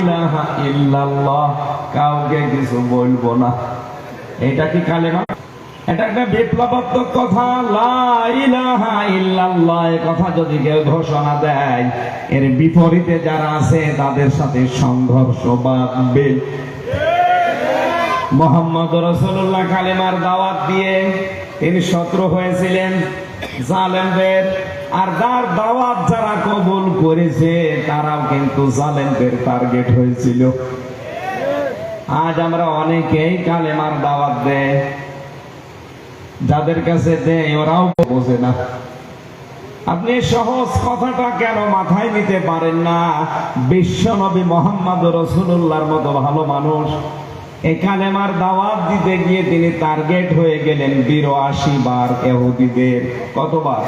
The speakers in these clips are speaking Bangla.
ইলাহা ইল্লাল্লাহ, কাউকে কিছু বলবো না। এটা কি কালেমা? এটা একটা বিপ্লবাত্মক কথা। লা ইলাহা ইল্লাল্লাহ এই কথা যদি কেউ ঘোষণা দেয়, এর বিপরীতে যারা আছে তাদের সাথে সংঘর্ষ বাঁধবে। মুহাম্মদ রাসূলুল্লাহ কালেমার দাওয়াত দিয়ে তিনি শত্রু হয়েছিলেন জালেমদের, আর যার দাওয়াত যারা কবুল করেছে তারাও কিন্তু জালেমদের টার্গেট হয়েছিল। আজ আমরা অনেকেই কালেমার দাওয়াত দেয়, যাদের কাছে দেয় ওরাও বোঝে না। আপনি সহজ কথাটা কেন মাথায় নিতে পারেন না? বিশ্ব নবী মুহাম্মদ রাসূলুল্লাহর মতো ভালো মানুষ এই কালেমার দাওয়াত দিতে গিয়ে তিনি টার্গেট হয়ে গেলেন ৮২ বার ইহুদিদের। কতবার?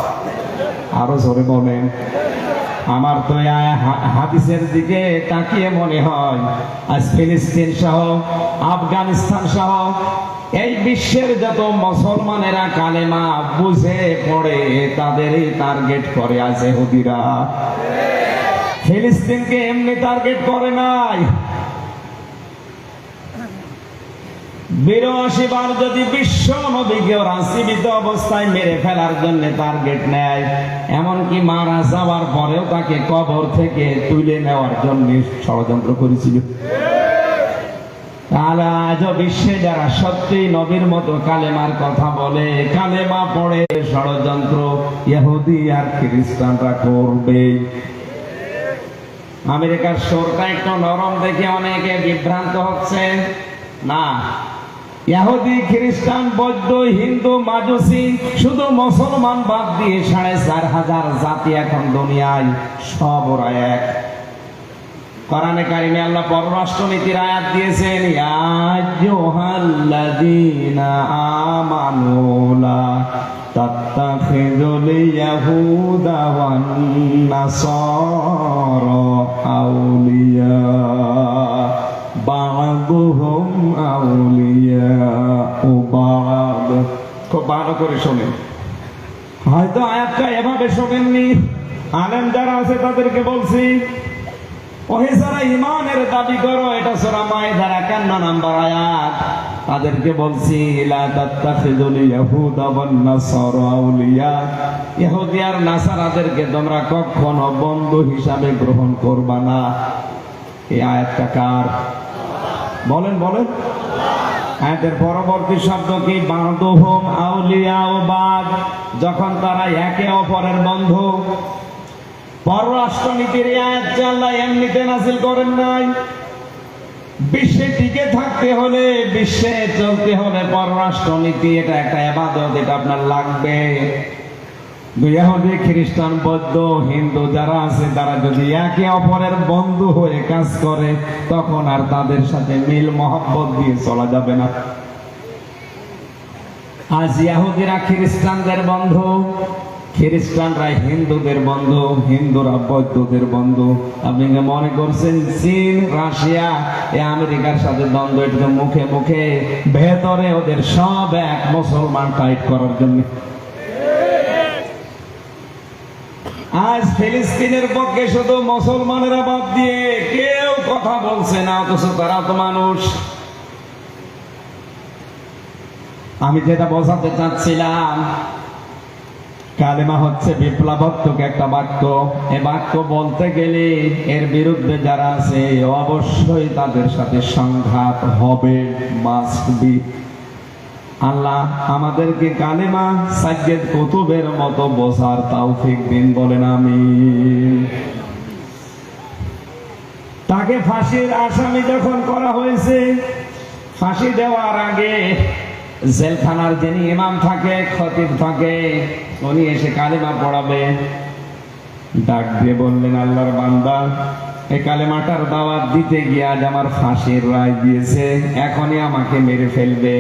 আরো জোরে বলেন। আমার তো হাদিসের দিকে তাকিয়ে মনে হয় আজ ফিলিস্তিন সহ আফগানিস্তান সহ এই বিশ্বের যত মুসলমানেরা কালেমা বুঝে পড়ে তাদেরই টার্গেট করে আজ ইহুদিরা। ফিলিস্তিনকে এমনি টার্গেট করে নাই। ৮২ বার যদি বিশ্ব নবীকে ওরা জীবিত অবস্থায় মেরে ফেলার জন্য টার্গেট নেয়, এমনকি মারা যাওয়ার পরেও তাকে কবর থেকে তুলে নেওয়ার জন্য ষড়যন্ত্র করেছিল। তাহলে আজও বিশ্বে যারা সত্যি নবীর মতো কালেমার কথা বলে, কালেমা পড়ে, ষড়যন্ত্র ইহুদি আর খ্রিস্টানরা করবে। আমেরিকার সরকার একটু নরম দেখে অনেকে বিভ্রান্ত হচ্ছে। না, ইহুদি, খ্রিস্টান, বৌদ্ধ, হিন্দু, মাজুসি, শুধু মুসলমান বাদ দিয়ে ৪৫০০ জাতি এখন দুনিয়ায়, সব ওরা এক। কোরআনে কারিমে আল্লাহ পররাষ্ট্রনীতির আয়াত দিয়েছেন, ইয়া আইয়ুহাল্লাযীনা আমানু লা তাত্তাখিযুল ইয়াহুদা ওয়ান নাসারা আউলিয়া বা'দুহুম আউলিয়াউ বা'দ। খুব ভালো করে শোনেন, হয়তো আয়াতটা এভাবে শোনেননি। আলেম যারা আছে তাদেরকে বলছি, ওহে যারা ঈমানের দাবি করো, এটা সূরা মাইদার ৫১ নম্বর আয়াত, তাদেরকে বলছি লা তাত্তাখিযুল ইয়াহুদা ওয়ান নাসারা আউলিয়া, ইহুদি আর নাসারাদেরকে তোমরা কখনো বন্ধু হিসাবে গ্রহণ করবা না। এই আয়াতটা কার? বলেন বলেন। আয়াতের পরবর্তী শব্দ কি? বা'দুহুম আউলিয়াউ বা'দ, যখন তারা একে অপরের বন্ধু। পররাষ্ট্রনীতির আয়াত আল্লাহ এমনিতে নাযিল করেন নাই। বিশ্বে টিকে থাকতে হলে, বিশ্বে চলতে হলে পররাষ্ট্রনীতি এটা একটা ইবাদত, এটা আপনার লাগবে। ইহুদি, খ্রিস্টান, বৌদ্ধ, হিন্দু যারা আছে তারা যদি একে অপরের বন্ধু হয়ে কাজ করে, তখন আর তাদের সাথে মিল মহব্বত দিয়ে চলা যাবে না। আজ ইহুদিরা খ্রিস্টানদের বন্ধু, খ্রিস্টানরা হিন্দুদের বন্ধু, হিন্দুরা বৌদ্ধদের বন্ধু। আপনি মনে করছেন চীন, রাশিয়া, আমেরিকার সাথে দ্বন্দ্ব, এটা মুখে মুখে, ভেতরে ওদের সব এক, মুসলমান টাইট করার জন্য। আজ ফিলিস্তিনের পক্ষে শুধু মুসলমানেরা বাদ দিয়ে কেউ কথা বলছে না, অথচ তারা তো মানুষ। আমি যেটা বোঝাতে চাচ্ছিলাম, কালেমা হচ্ছে বিপ্লবাত্মক একটা বাক্য। এ বাক্য বলতে গেলে এর বিরুদ্ধে যারা আছে অবশ্যই তাদের সাথে সংঘাত হবে, মাস্ট বি। আল্লাহ আমাদেরকে কালেমা সাজ্জেদ কুতুবের মতো বোঝার তৌফিক দিন, বলেন আমিন। তাকে ফাঁসির আসামি যখন করা হয়েছে, ফাঁসি দেওয়ার আগে জেলখানার যিনি ইমাম থাকে, খতিব থাকে, উনি এসে কালেমা পড়াবে। ডাক দিয়ে বললেন, আল্লাহর বান্দা, এই কালেমাটার দাওয়াত দিতে গিয়ে আজ আমার ফাঁসির রায় দিয়েছে, এখনই আমাকে মেরে ফেলবে।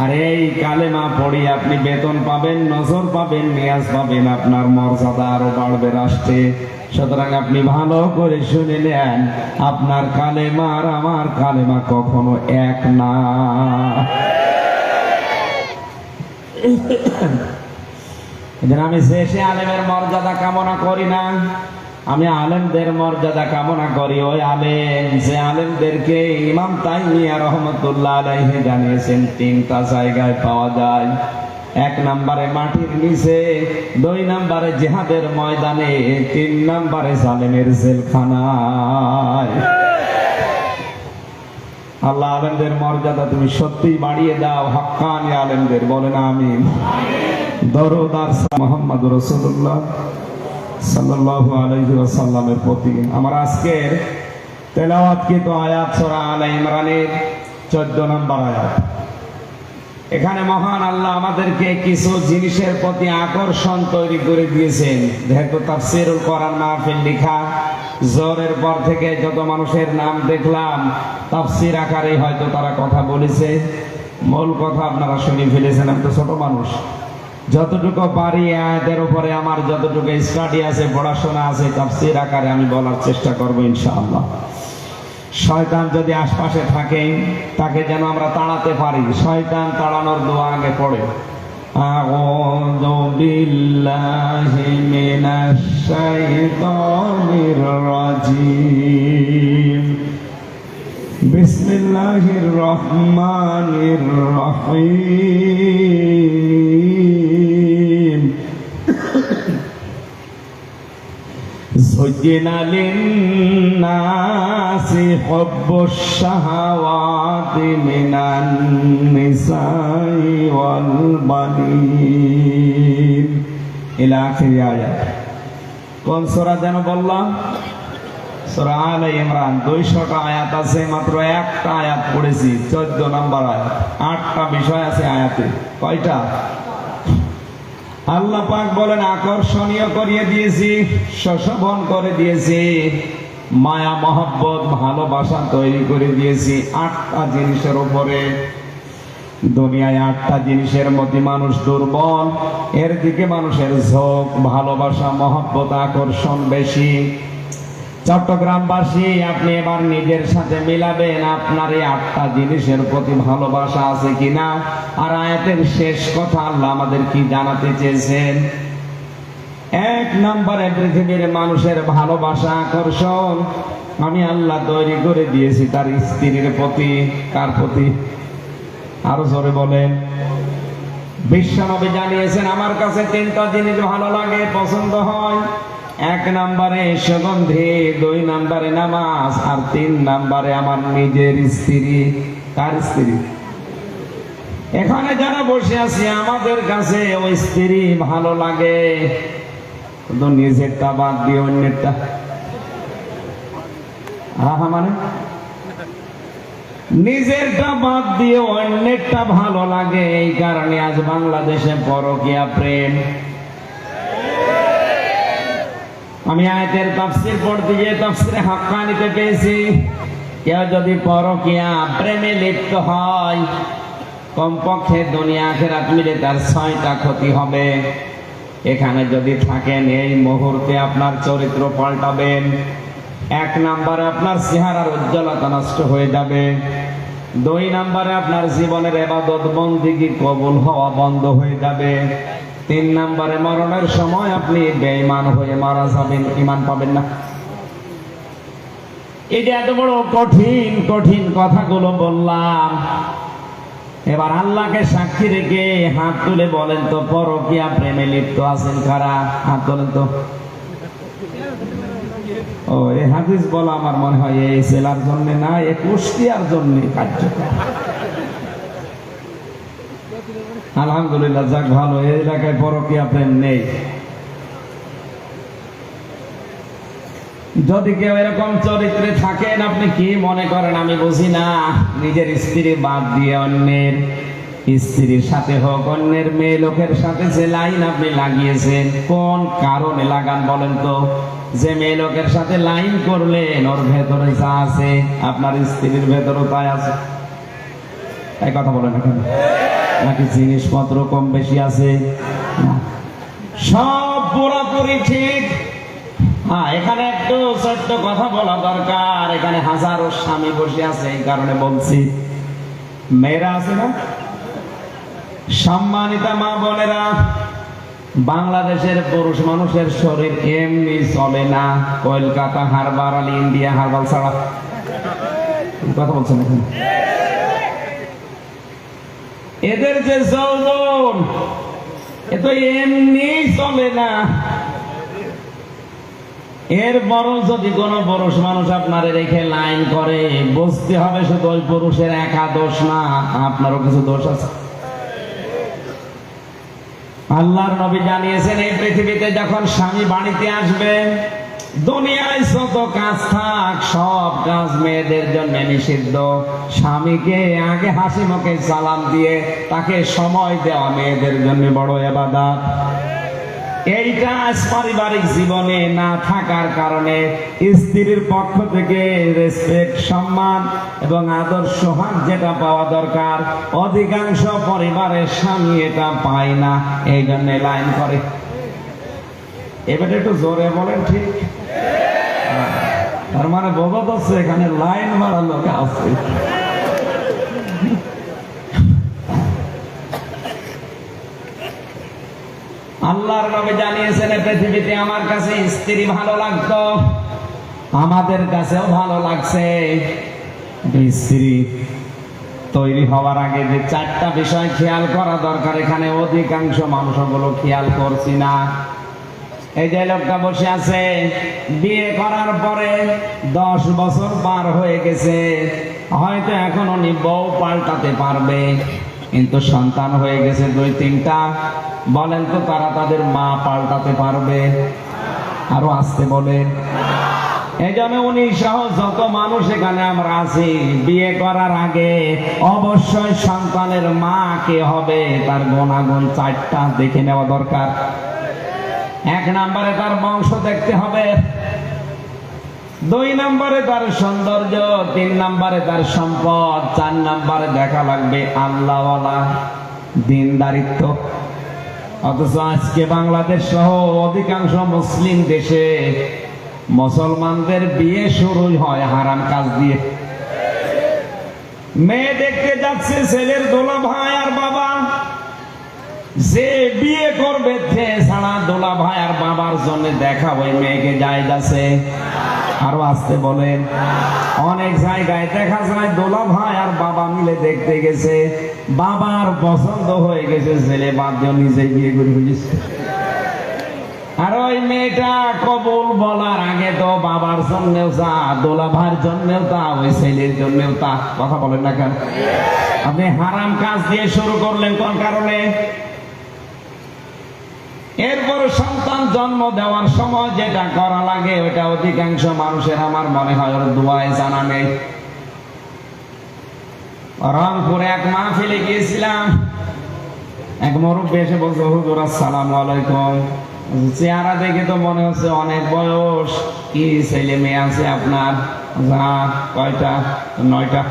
আর এই কালেমা পড়ি আপনি বেতন পাবেন, নজর পাবেন, নিয়াজ পাবেন, আপনার মর্যাদা আরো বাড়বে রাষ্ট্রে। সুতরাং আপনি ভালো করে শুনে নেন, আপনার কালেমা আর আমার কালেমা কখনো এক না। আমি শেষে আলেমের মর্যাদা কামনা করি না, আমি আলেমদের মর্যাদা কামনা করি। ওই আলেম যে আলেমদেরকে ইমাম তাইমিয়া রাহমাতুল্লাহ আলাইহি জানিয়েছেন তিনটা জায়গায় পাওয়া যায়। 1 নম্বরে মাটির নিচে, 2 নম্বরে জিহাদের ময়দানে, 3 নম্বরে জালেমের জেলখানায়। আল্লাহ আলেমদের মর্যাদা তুমি সত্যি বাড়িয়ে দাও, হক্কানি আলেমদের, বলেন আমিন। দরুদ আর মুহাম্মদুর রাসূলুল্লাহ সাল্লাল্লাহু আলাইহি ওয়াসাল্লামের প্রতি। আমার আজকের তেলাওয়াতকৃত আয়াত সূরা আলে ইমরানের 14 নম্বর আয়াত। এখানে মহান আল্লাহ আমাদেরকে কিছু জিনিসের প্রতি আকর্ষণ তৈরি করে দিয়েছেন। যেহেতু তাফসীরুল কোরআন মাহফিল লেখা, জোরের পর থেকে যত মানুষের নাম দেখলাম তাফসীর আকারে হয়তো তারা কথা বলেছে, মূল কথা আপনারা শুনে ফেলেছেন। আমি তো ছোট মানুষ, যতটুকু পারি আয়াতের উপরে আমার যতটুকু স্টাডি আছে, পড়াশোনা আছে, তাফসীর আকারে আমি বলার চেষ্টা করব ইনশাআল্লাহ। শয়তান যদি আশপাশে থাকে তাকে যেন আমরা তাড়াতে পারি। শয়তান তাড়ানোর দোয়া আগে পড়ে, আউযু বিল্লাহি মিনাশ শাইতানির রাজিম, বিসমিল্লাহির রহমানির রহিম। যুজ্জিনা লিন্নাসি হুব্বুশ শাহাওয়াতি মিনান নিসাই ওয়াল বানিন ইলা আখির আয়াত। কোন সূরা যেন বললাম? সূরা আলে ইমরান। 200টা আয়াত আছে, মাত্র একটা আয়াত পড়েছি, 14 নম্বর আয়াত। 8টা বিষয় আছে আয়াতে। কয়টা? আল্লাহ পাক বলেন আকর্ষণীয় করিয়ে দিয়েছি, শোভন করে দিয়েছি, মায়া মহব্বত ভালোবাসা তৈরি করে দিয়েছি 8টা জিনিসের উপরে। দুনিয়ায় 8টা জিনিসের মধ্যে মানুষ দুর্বল, এর দিকে মানুষের ঝোঁক, ভালোবাসা মহব্বত আকর্ষণ বেশি। চট্টগ্রামবাসী, আপনি এবার নিজের সাথে মিলাবেন আপনার এই 8টা জিনিসের প্রতি ভালোবাসা আছে কিনা। আর আয়াতের শেষ কথা আল্লাহ আমাদের কি জানাতে চেয়েছেন? 1 নম্বরে পৃথিবীর মানুষের ভালোবাসা আকর্ষণ আমি আল্লাহ তৈরি করে দিয়েছি তার স্ত্রীর প্রতি। কার প্রতি? আরো জোরে বলেন। বিশ্বনবী জানিয়েছেন আমার কাছে 3টা জিনিস ভালো লাগে, পছন্দ হয়। 1 নম্বরে সুগন্ধি, 2 নম্বরে নামাজ, আর 3 নম্বরে আমার নিজের স্ত্রী। কার স্ত্রী? এখানে যারা বসে আছি আমাদের কাছে ওই স্ত্রী ভালো লাগে, কিন্তু নিজেরটা বাদ দিয়ে অন্যেরটা। মানে নিজেরটা বাদ দিয়ে অন্যেরটা ভালো লাগে। এই কারণে আজ বাংলাদেশে পরকীয়া প্রেম। আমি আয়াতের তাফসীর পড়তে গিয়ে তাফসীরে হাক্কানিতে পেয়েছি, কেউ যদি পরকীয়া প্রেমে লিপ্ত হয় কমপক্ষে দুনিয়া আখিরাত মিলে তার 6টা ক্ষতি হবে। এখানে যদি থাকেন এই মুহূর্তে আপনার চরিত্র পাল্টাবেন। 1 নম্বরে আপনার চেহারার উজ্জ্বলতা নষ্ট হয়ে যাবে। 2 নম্বরে আপনার জীবনের ইবাদত বন্দেগী কবুল হওয়া বন্ধ হয়ে যাবে। 3 নম্বরে মরণের সময় আপনি বেঈমান হয়ে মারা যাবেন, ঈমান পাবেন না। এই যে এত বড় কঠিন কঠিন কথাগুলো বললাম, এবার আল্লাহকে সাক্ষী রেখে হাত তুলে বলেন তো পরকীয়া প্রেমে লিপ্ত আছেন কারা? হাত তোলেন তো। ও, এই হাদিস বলা আমার মনে হয় এই জেলার জন্য না, এই কুষ্টিয়ার জন্য কার্যকর। আলহামদুলিল্লাহ, যাক ভালো, এই এলাকায় পরকীয়া প্রেম নেই। যদি কেউ এরকম চরিত্রে থাকেন, আপনি কি মনে করেন আমি বুঝি না? নিজের স্ত্রী বাদ দিয়ে অন্যের স্ত্রীর সাথে হোক, অন্যের মেয়ে লোকের সাথে যে লাইন আপনি লাগিয়েছেন, কোন কারণে লাগান বলেন তো? যে মেয়ে লোকের সাথে লাইন করলেন ওর ভেতরে যা আছে আপনার স্ত্রীর ভেতরও তাই আছে। এই কথা বলেন এখন, নাকি জিনিসপত্র কম বেশি আছে? সব পুরোপুরি ঠিক। হ্যাঁ, এখানে একটু ছোট্ট কথা বলা দরকার। এখানে হাজারো স্বামী বসে আছে, এই কারণে বলছি। মেয়েরা আছে না, সম্মানিতা মা বোনেরা, বাংলাদেশের পুরুষ মানুষের শরীর এমনি চলে না, কলকাতা হারবার আলী ইন্ডিয়া হারবাল ছাড়া। কথা বলছেন এখন? এদের যে যৌবন এ তো এমনি চলে না। এর বড় যদি কোন পুরুষ মানুষ আপনারে রেখে লাইন করে, বুঝতে হবে শুধু ওই পুরুষের একা দোষ না, আপনারও কিছু দোষ আছে। আল্লাহর নবী জানিয়েছেন এই পৃথিবীতে যখন স্বামী বাড়িতে আসবে, দুনিয়ায় যত কাজ থাক সব কাজ মেয়েদের জন্য নিষিদ্ধ। স্বামীকে আগে হাসি মুখে সালাম দিয়ে তাকে সময় দেওয়া মেয়েদের জন্য বড় ইবাদত। এইটা পারিবারিক জীবনে না থাকার কারণে স্ত্রীর পক্ষ থেকে রেসপেক্ট, সম্মান এবং আদর সোহাগ যেটা পাওয়া দরকার, অধিকাংশ পরিবারের স্বামী এটা পায় না, এই জন্য লাইন করে। এবার একটু জোরে বলেন ঠিক? তার মানে বোঝা যাচ্ছে এখানে লাইন মারা লোক আছে। আল্লাহর নবী জানিয়েছেন পৃথিবীতে আমার কাছে স্ত্রী ভালো লাগতো, আমাদের কাছেও ভালো লাগছে। স্ত্রী তৈরি হওয়ার আগে যে চারটা বিষয় খেয়াল করা দরকার, এখানে অধিকাংশ মানুষগুলো খেয়াল করছি না। এই যে লোকটা বসে আছে, বিয়ে করার পরে 10 বছর পার হয়ে গেছে, হয়তো এখন উনি বউ পাল্টাতে পারবে, কিন্তু সন্তান হয়ে গেছে 2-3টা। বলেন তো তারা তাদের মা পাল্টাতে পারবে? আরো আসতে বলেন। এই জন্য উনি সহ যত মানুষ এখানে আমরা আছি, বিয়ে করার আগে অবশ্যই সন্তানের মা কে হবে তার গুণাগুণ 4টা দেখে নেওয়া দরকার। 1 নম্বরে তার বংশ দেখতে হবে, 2 নম্বরে তার সৌন্দর্য, 3 নম্বরে তার সম্পদ, 4 নম্বরে দেখা লাগবে আল্লাহওয়ালা দিনদারিত্ব। অথচ আজকে বাংলাদেশ সহ অধিকাংশ মুসলিম দেশে মুসলমানদের বিয়ে শুরু হয় হারাম কাজ দিয়ে। মেয়ে দেখতে যাচ্ছে ছেলের দোলা ভাই আর বাবা, যে বিয়ে করবে ছাড়া দোলা ভাই আর বাবার জন্য দেখা ওই মেয়েকে যায় যাচ্ছে। আরো আসতে বলেন। অনেক জায়গায় দেখা যায় দোলা ভাই আর বাবা মিলে দেখতে গেছে, বাবার পছন্দ হয়ে গেছে, ছেলে বাদ দিয়ে নিজে বিয়ে করে ফেলেছে। আর ওই মেয়েটা কবুল বলার আগে তো বাবার জন্যও তা, দোলা ভাইয়ের জন্যও তা, ওই ছেলের জন্যও তা। কথা বলেন না কেন? আপনি হারাম কাজ দিয়ে শুরু করলেন কোন কারণে? এরপর সন্তান জন্ম দেওয়ার সময় যেটা করা লাগে ওটা অধিকাংশ মানুষের আমার মনে হয় ওর দোয়ায় জানা নেই। রংপুরে এক মাহফিলে গিয়েছিলাম, এক মুরব্বি এসে বলছে, হুজুর আসসালামু আলাইকুম। চেহারা দেখে তো মনে হচ্ছে অনেক বয়স, কি ছেলে মেয়ে আছে আপনার? কয়টা? 9টা।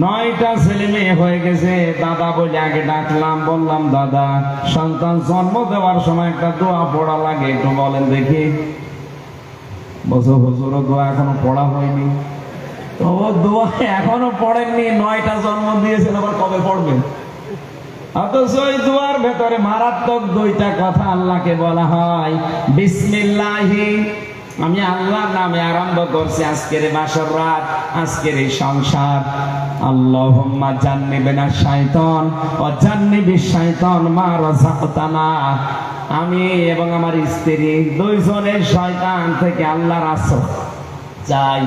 9টা ছেলে মেয়ে হয়ে গেছে। দাদা বলে আগে ডাকলাম, বললাম দাদা সন্তান জন্ম দেওয়ার সময় একটা দোয়া পড়া লাগে, একটু বলেন দেখি। বলছো হুজুর দোয়া এখনো পড়া হয়নি। তো ও দোয়া এখনো পড়েননি, 9টা জন্ম দিয়েছেন, আবার কবে পড়বেন? অথচ ওই দোয়ার ভেতরে মারাত্মক 2টা কথা আল্লাহকে বলা হয়, বিসমিল্লাহি, আমি আল্লাহর নামে আরম্ভ করছি আজকের বাসর রাত, আজকের এই সংসার। আল্লাহুম্মা জান্নিবিনা শাইতান ওয়া জান্নিবিশ শাইতান মা রাযাকতানা। আমি এবং আমার স্ত্রী 2 জনের শয়তান থেকে আল্লাহর আশ্রয় চাই,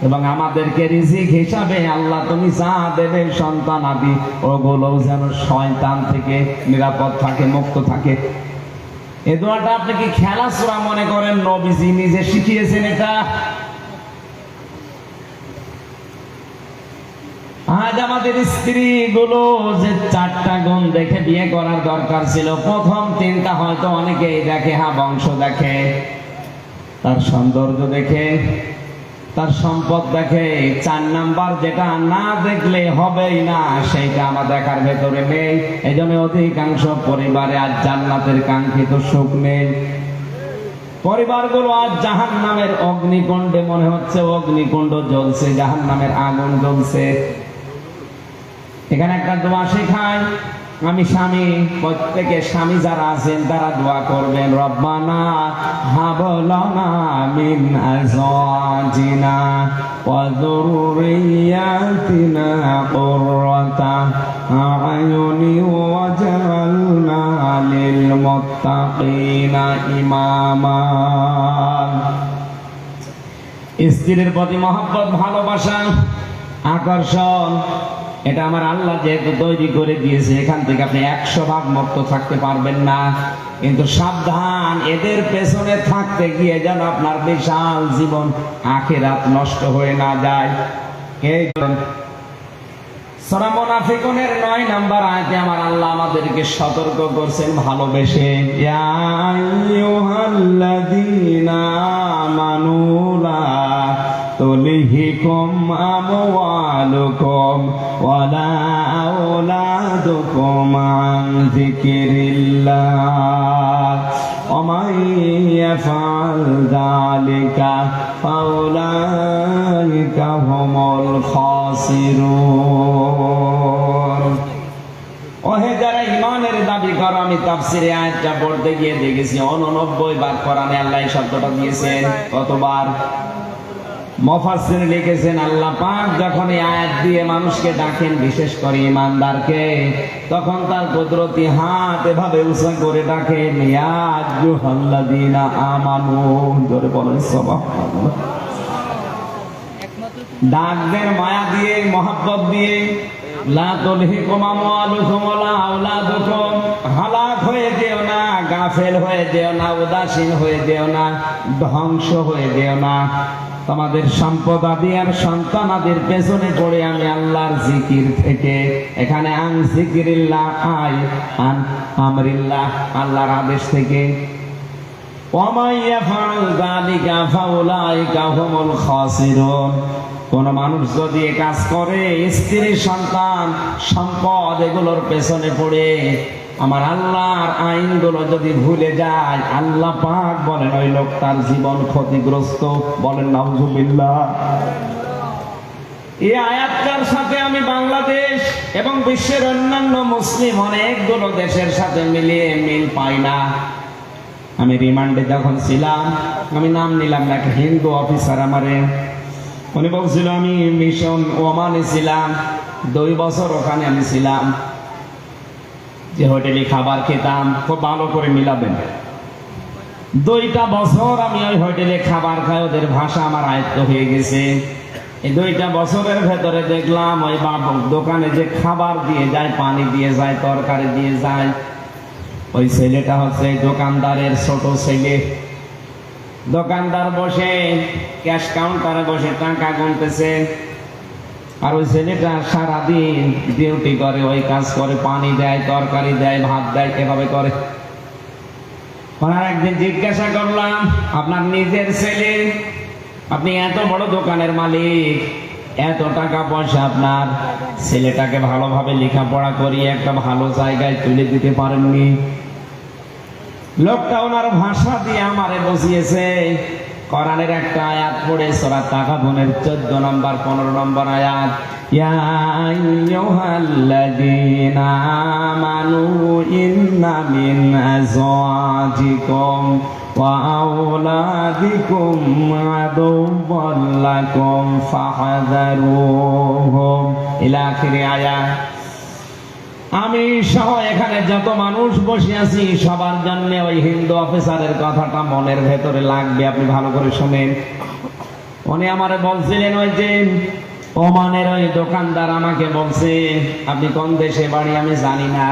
এবং আমাদেরকে রিজিক হিসাবে আল্লাহ তুমি যা দেবে সন্তান আদি, ওগুলো যেন শয়তান থেকে নিরাপদ থাকে, মুক্ত থাকে। এই দোয়াটা আপনি কি খেলাধুলা মনে করেন? নবীজি নিজে শিখিয়েছেন এটা। আজ আমাদের স্ত্রী গুলো যে 4টা গুণ দেখে বিয়ে করার দরকার ছিল, প্রথম 3টা হয়তো অনেকেই দেখে, বংশ দেখে, তার সৌন্দর্য দেখে, তার সম্পদ দেখে। 4 নাম্বার যেটা না দেখলে হবেই না, সেইটা আমার দেখার ভেতরে নেই। এই জন্য অধিকাংশ পরিবারে আজ জান্নাতের কাঙ্ক্ষিত সুখ নেই। পরিবারগুলো আজ জাহান্নামের অগ্নিকুণ্ডে, মনে হচ্ছে অগ্নিকুণ্ড জ্বলছে, জাহান্নামের আগুন জ্বলছে। এখানে একটা দোয়া শেখায়, আমি স্বামী, প্রত্যেকে স্বামী যারা আছেন তারা দোয়া করবেন, রব্বানা হাব লানা মিন আজওয়াজিনা ওয়া যুররিয়াতিনা কুররাতা আ'য়ুনি ওয়াজআলনা লিল মুত্তাকিনা ইমামা। স্ত্রীর প্রতি মহব্বত, ভালোবাসা, আকর্ষণ, এটা আমার আল্লাহ যেহেতু তৈরি করে দিয়েছে, এখান থেকে আপনি 100 ভাগ মুক্ত থাকতে পারবেন না। কিন্তু সাবধান, এদের পেছনে থাকতে গিয়ে যেন আপনার বিশাল জীবন আখিরাত নষ্ট হয়ে না যায়। সূরা মুনাফিকুনের 9 নম্বর আয়াতে আমার আল্লাহ আমাদেরকে সতর্ক করছেন ভালোবেসে, ইয়া আইয়ুহাল্লাযীনা আমানু লা তুলহিকুম আমওয়ালুকুম ওয়ালা আওলাদুকুম আন যিকরিল্লাহ ওয়া মান ইয়াফআল যালিকা ফাউলাইকা হুমুল খাসিরুন। ওহে যারা ঈমানের দাবি করো, আমি তাফসীরে আয়াতটা পড়তে গিয়ে দেখেছি 89 বার কোরআনে আল্লাহ এই শব্দটা দিয়েছেন। কতবার? মুফাসসির লিখেছেন আল্লাহ পাক যখন এই আয়াত দিয়ে মানুষকে ডাকেন, বিশেষ করে ঈমানদারকে, তখন তার কুদরতি হাত এভাবে উঁচু করে ডাকেন, ইয়া আইয়ুহাল্লাযীনা আমানু। জোরে বলেন সুবহানাল্লাহ। ডাকদের মায়া দিয়ে, মহব্বত দিয়ে, লা তুলহিকুম আমওয়ালুকুম ওয়ালা আওলাদুকুম, হালাক হয়ে যেও না, গাফেল হয়ে যেও না, উদাসীন হয়ে যেও না, ধ্বংস হয়ে যেও না। তোমাদের সম্পদ আদি আর সন্তান আদির পেছনে পড়ে আমি আল্লাহর জিকির থেকে, এখানে আন জিকিরিল্লাহ আই আন আমরিল্লাহ, আল্লাহর আদেশ থেকে, ওয়া মান ইয়াফআল যালিকা ফাউলাইকা হুমুল খাসিরুন। কোন মানুষ যদি এ কাজ করে, স্ত্রী, সন্তান, সম্পদ এগুলোর পেছনে পড়ে আমার আল্লাহর আইনগুলো যদি ভুলে যায়, আল্লাহ পাক বলেন ওই লোক তার জীবন ক্ষতিগ্রস্ত। বলেন নাউজুবিল্লাহ। এই আয়াতটার সাথে আমি বাংলাদেশ এবং বিশ্বের অন্যান্য মুসলিম অনেকগুলো দেশের সাথে মিলিয়ে মিল পাই না। আমি রিমান্ডে যখন ছিলাম, আমি নাম নিলাম না, একটা হিন্দু অফিসার আমারে, উনি বলছিল আমি মিশন ওমানে ছিলাম, 2 বছর ওখানে আমি ছিলাম, যে হোটেলে খাবার খেতাম, খুব ভালো করে মিলাবেন, 2টা বছর আমি ওই হোটেলে খাবার খাই, ওদের ভাষা আমার আয়ত্ত হয়ে গেছে। এই 2টা বছরের ভেতরে দেখলাম ওই দোকানে যে খাবার দিয়ে যায়, পানি দিয়ে যায়, তরকারি দিয়ে যায়, ওই ছেলেটা হচ্ছে দোকানদারের ছোট ছেলে। দোকানদার বসে ক্যাশ কাউন্টারে বসে টাকা গুনতেছে, আর ওই ছেলেটা সারাদিন ডিউটি করে, ওই কাজ করে, পানি দেয়, তরকারি দেয়, ভাত দেয়, এভাবে করে। ওনার একদিন জিজ্ঞাসা করলাম, আপনার নিজের ছেলে, আপনি এত বড় দোকানের মালিক, এত টাকা পয়সা, আপনার ছেলেটাকে ভালোভাবে লেখাপড়া করিয়ে একটা ভালো জায়গায় তুলে দিতে পারেননি? লোকটা ওনার ভাষা দিয়ে আমারে বুঝিয়েছে। কোরআনের একটা আয়াত পড়ে, সূরা তাগাবুনের 14 নম্বর 15 নম্বর আয়াত, ইয়া আইয়ুহাল্লাযীনা আমানু ইন্না মিন আজওয়াজিকুম ওয়া আওলাদিকুম আদুওয়াল লাকুম ফাহযারুহুম, ইলা আখির আয়াত। আমি সহ এখানে যত মানুষ বসে আছি সবার জন্য ওই হিন্দু অফিসারের কথাটা মনের ভেতরে লাগবে, আপনি ভালো করে শুনেন। উনি আমারে বলছিলেন, ওই যে ওমানের ওই দোকানদার আমাকে বলছে, আপনি কোন দেশে বাড়ি আমি জানি না,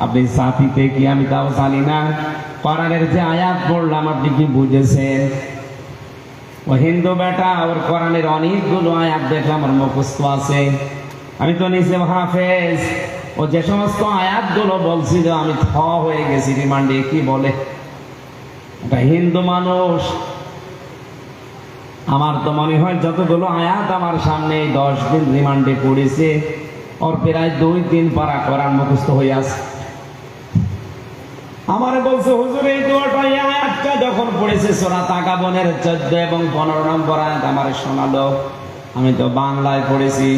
আপনি জাতিতে কি আমি তাও জানি না, কোরআনের যে আয়াত পড়লাম আপনি কি বুঝেছেন? ও হিন্দু বেটা, ওর কোরআনের অনেকগুলো আয়াত দেখলাম ওর মুখস্থ আছে, আমি তো নিজে হাফেজ। ও যে সমস্ত আয়াতগুলো বলছিল আমি থ হয়ে গেছি রিমান্ডে, কি বলে একটা হিন্দু মানুষ। আমার তো মনে হয় যতগুলো আয়াত আমার সামনে 10 দিন রিমান্ডে পড়েছে, ওর প্রায় 2-3 পারা কোরআন মুখস্থ হয়ে আছে। আমারে বলছে, হুজুর এই দোয়াটা, এই আয়াতটা যখন পড়েছে সূরা তাগাবুনের 14 এবং 15 নম্বর আয়াত আমারে শোনালো। আমি তো বাংলায় পড়েছি,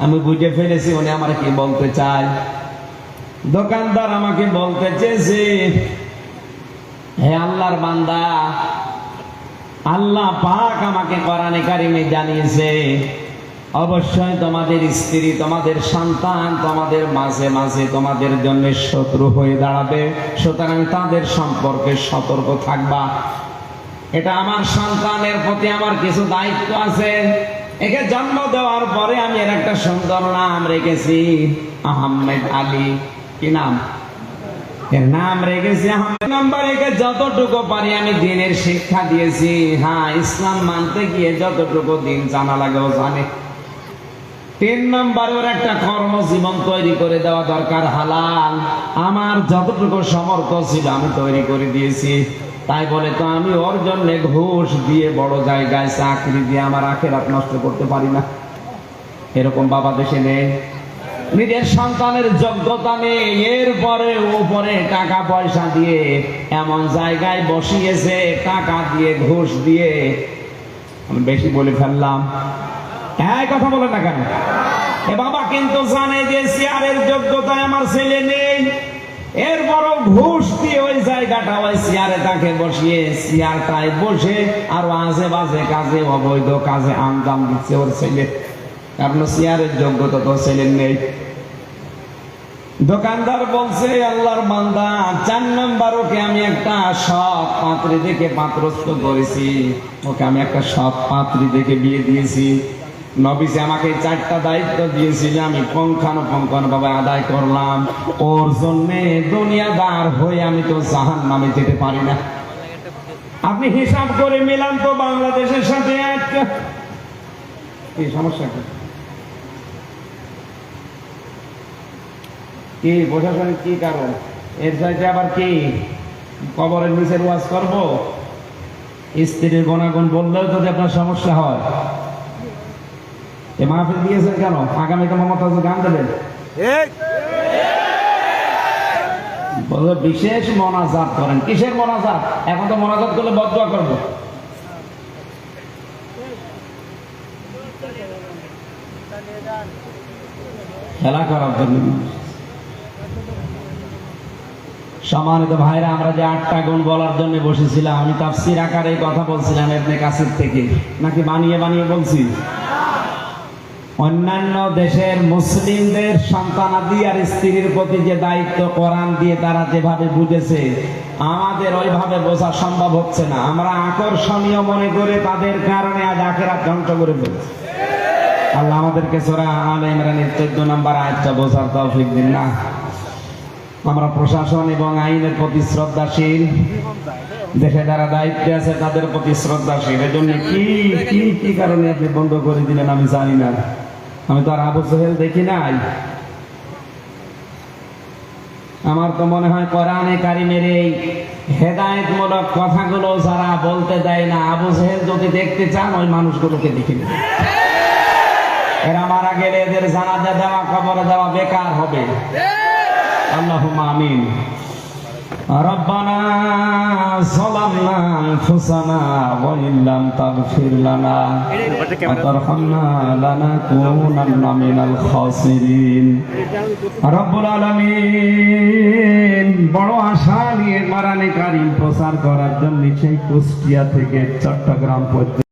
আমি বুঝে ফেলেছি উনি আমার কি বলতে চায়। দোকানদার আমাকে বলতে চেয়েছে, হে আল্লাহর বান্দা, আল্লাহ পাক আমাকে কোরআনে কারিমে জানিয়েছে অবশ্যই তোমাদের স্ত্রী, তোমাদের সন্তান তোমাদের মাঝে মাঝে তোমাদের জন্য শত্রু হয়ে দাঁড়াবে, সুতরাং তাদের সম্পর্কে সতর্ক থাকবা। এটা আমার সন্তানের প্রতি আমার কিছু দায়িত্ব আছে। একে জন্ম দেওয়ার পরে আমি এর একটা সুন্দর নাম রেখেছি, আহমেদ আলী। কি নাম? এর নাম রেখেছি আহমেদ। নাম্বার একে যতটুকু পারি আমি দিনের শিক্ষা দিয়েছি। হ্যাঁ, ইসলাম মানতে গিয়ে যতটুকু দিন জানা লাগে ও জানে। 3 নম্বরে ওর একটা কর্মজীবন তৈরি করে দেওয়া দরকার, হালাল। আমার যতটুকু সামর্থ্য ছিল আমি তৈরি করে দিয়েছি। তাই বলে তো আমি ওর জন্য ঘুষ দিয়ে বড় জায়গায় চাকরি দিয়ে আমার আখিরাত নষ্ট করতে পারি না। এরকম বাবা দেশে নেই। নিজের সন্তানের যোগ্যতা নেই, এরপরে উপরে টাকা পয়সা দিয়ে এমন জায়গায় বসিয়েছে, টাকা দিয়ে ঘুষ দিয়ে। আমি বেশি বলে ফেললাম, এই কথা বলে না কেন? এ বাবা কিন্তু জানে যে চেয়ারের যোগ্যতায় আমার ছেলে নেই, এরপরও ঘুষ দিয়ে ওই জায়গাটা ওই চেয়ারে তাকে বসিয়ে চেয়ারটায় বসে আরো আজে বাজে কাজে, অবৈধ কাজে আঞ্জাম দিচ্ছে ওর ছেলে। কারণ চেয়ারের যোগ্যতা তো ছেলের নেই। দোকানদার বলছে, আল্লাহর বান্দা, 4 নম্বর ওকে আমি একটা সৎ পাত্রী দেখে পাত্রস্থ করেছি। ওকে আমি একটা সৎ পাত্রী দেখে বিয়ে দিয়েছি। নবীজি আমাকে 4টা দায়িত্ব দিয়েছিল, আমি পুঙ্খানুপুঙ্খানু ভাবে আদায় করলাম। ওর জন্য দুনিয়াদার হয়ে আমি তো জাহান্নামে যেতে পারি না। আপনি হিসাব করে মিলান তো বাংলাদেশের সাথে একটা কি সমস্যা, কি প্রশাসনিক কি কারণ? এর চাইতে আবার কি কবরের নিচের ওয়াজ করব? স্ত্রীর গুণাগুণ বললেও যদি আপনার সমস্যা হয়, এ মাহফিল দিয়েছেন কেন? আগামীতে মমতা গান দেবেন, বলবে বিশেষ মোনাজাত করেন। কিসের মোনাজাত? এখন তো মোনাজাত করলে বদদুয়া করবো। খেলা করার জন্য। সম্মানিত ভাইরা, আমরা যে 8টা গুণ বলার জন্য বসেছিলাম, আমি তাফসীর আকারে কথা বলছিলাম ইবনে কাসির থেকে, নাকি বানিয়ে বানিয়ে বলছি? অন্যান্য দেশের মুসলিমদের সন্তানাদি আর স্ত্রীর প্রতি যে দায়িত্ব কোরআন দিয়ে তারা যেভাবে বুঝেছে, আমাদের ওইভাবে বোঝা সম্ভব হচ্ছে না। আমরা আকর্ষণীয় মনে করে তাদের কারণে আজ আখিরাত ধ্বংস করে ফেলছি। আল্লাহ আমাদেরকে সূরা আলে ইমরানের 14 নম্বর আয়াতটা বোঝার তৌফিক দিন না। আমরা প্রশাসন এবং আইনের প্রতি শ্রদ্ধাশীল, দেশে যারা দায়িত্বে আছে তাদের প্রতি শ্রদ্ধাশীল। এজন্য কি কি কি কারণে আপনি বন্ধ করে দিলেন আমি জানি না। আমি তো আর আবু জেহেল দেখি নাই। আমার তো মনে হয় কোরআনে কারিমের এই হেদায়েতমূলক কথাগুলো যারা বলতে দেয় না, আবু জেহেল যদি দেখতে চান ওই মানুষগুলোকে দেখে নিন। এরা মারা গেলে এদের জানাজা দেওয়া, কবরে দেওয়া বেকার হবে। আল্লাহুম্মা আমিন। রব্বানা যালামনা আনফুসানা ওয়া ইল্লাম তাগফির লানা ওয়া তারহামনা লানাকুনান্না মিনাল খাসিরিন। রব্বুল আলামিন বড় আশা নিয়ে কোরআনে কারীম প্রচার করার জন্য সেই কুষ্টিয়া থেকে চট্টগ্রাম পর্যন্ত